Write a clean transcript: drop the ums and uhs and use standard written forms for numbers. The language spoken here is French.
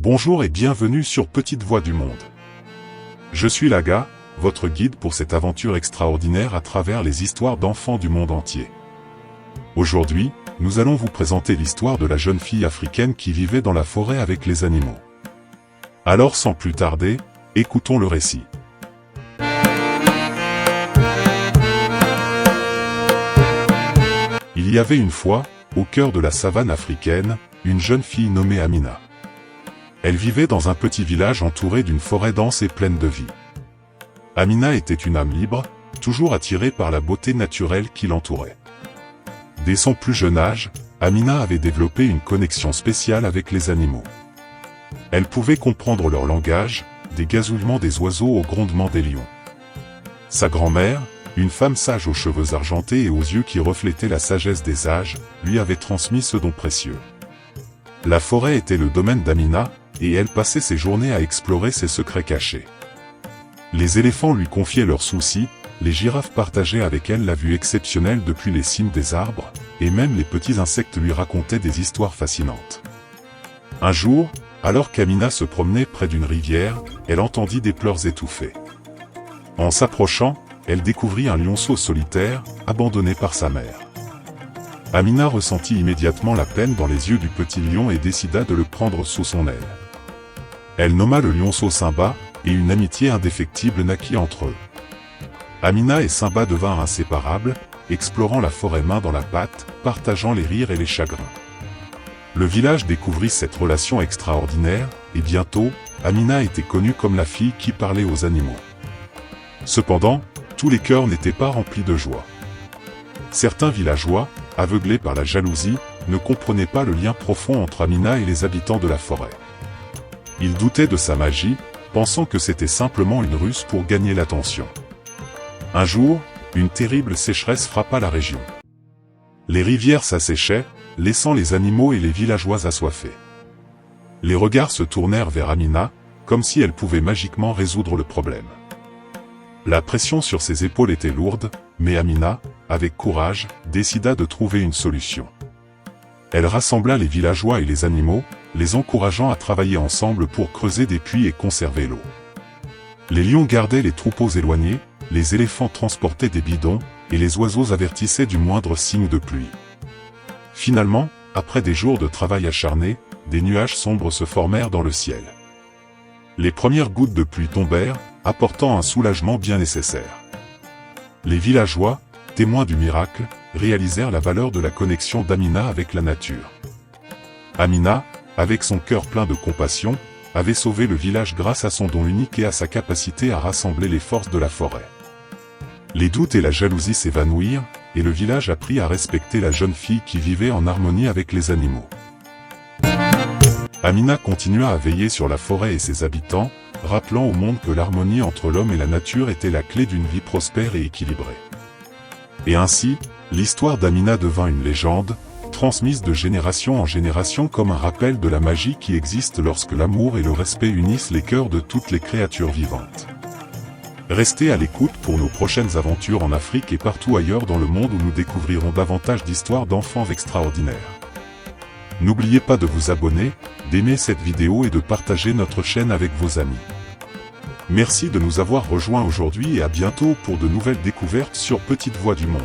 Bonjour et bienvenue sur Petite Voix du Monde. Je suis Laga, votre guide pour cette aventure extraordinaire à travers les histoires d'enfants du monde entier. Aujourd'hui, nous allons vous présenter l'histoire de la jeune fille africaine qui vivait dans la forêt avec les animaux. Alors sans plus tarder, écoutons le récit. Il y avait une fois, au cœur de la savane africaine, une jeune fille nommée Amina. Elle vivait dans un petit village entouré d'une forêt dense et pleine de vie. Amina était une âme libre, toujours attirée par la beauté naturelle qui l'entourait. Dès son plus jeune âge, Amina avait développé une connexion spéciale avec les animaux. Elle pouvait comprendre leur langage, des gazouillements des oiseaux au grondement des lions. Sa grand-mère, une femme sage aux cheveux argentés et aux yeux qui reflétaient la sagesse des âges, lui avait transmis ce don précieux. La forêt était le domaine d'Amina, et elle passait ses journées à explorer ses secrets cachés. Les éléphants lui confiaient leurs soucis, les girafes partageaient avec elle la vue exceptionnelle depuis les cimes des arbres, et même les petits insectes lui racontaient des histoires fascinantes. Un jour, alors qu'Amina se promenait près d'une rivière, elle entendit des pleurs étouffés. En s'approchant, elle découvrit un lionceau solitaire, abandonné par sa mère. Amina ressentit immédiatement la peine dans les yeux du petit lion et décida de le prendre sous son aile. Elle nomma le lionceau Simba, et une amitié indéfectible naquit entre eux. Amina et Simba devinrent inséparables, explorant la forêt main dans la pâte, partageant les rires et les chagrins. Le village découvrit cette relation extraordinaire, et bientôt, Amina était connue comme la fille qui parlait aux animaux. Cependant, tous les cœurs n'étaient pas remplis de joie. Certains villageois, aveuglés par la jalousie, ne comprenaient pas le lien profond entre Amina et les habitants de la forêt. Ils doutaient de sa magie, pensant que c'était simplement une ruse pour gagner l'attention. Un jour, une terrible sécheresse frappa la région. Les rivières s'asséchaient, laissant les animaux et les villageois assoiffés. Les regards se tournèrent vers Amina, comme si elle pouvait magiquement résoudre le problème. La pression sur ses épaules était lourde, mais Amina, avec courage, décida de trouver une solution. Elle rassembla les villageois et les animaux, les encourageant à travailler ensemble pour creuser des puits et conserver l'eau. Les lions gardaient les troupeaux éloignés, les éléphants transportaient des bidons, et les oiseaux avertissaient du moindre signe de pluie. Finalement, après des jours de travail acharné, des nuages sombres se formèrent dans le ciel. Les premières gouttes de pluie tombèrent, apportant un soulagement bien nécessaire. Les villageois, témoins du miracle, réalisèrent la valeur de la connexion d'Amina avec la nature. Amina, avec son cœur plein de compassion, avait sauvé le village grâce à son don unique et à sa capacité à rassembler les forces de la forêt. Les doutes et la jalousie s'évanouirent, et le village apprit à respecter la jeune fille qui vivait en harmonie avec les animaux. Amina continua à veiller sur la forêt et ses habitants, rappelant au monde que l'harmonie entre l'homme et la nature était la clé d'une vie prospère et équilibrée. Et ainsi, l'histoire d'Amina devint une légende, transmise de génération en génération comme un rappel de la magie qui existe lorsque l'amour et le respect unissent les cœurs de toutes les créatures vivantes. Restez à l'écoute pour nos prochaines aventures en Afrique et partout ailleurs dans le monde où nous découvrirons davantage d'histoires d'enfants extraordinaires. N'oubliez pas de vous abonner, d'aimer cette vidéo et de partager notre chaîne avec vos amis. Merci de nous avoir rejoints aujourd'hui et à bientôt pour de nouvelles découvertes sur Petite Voix du Monde.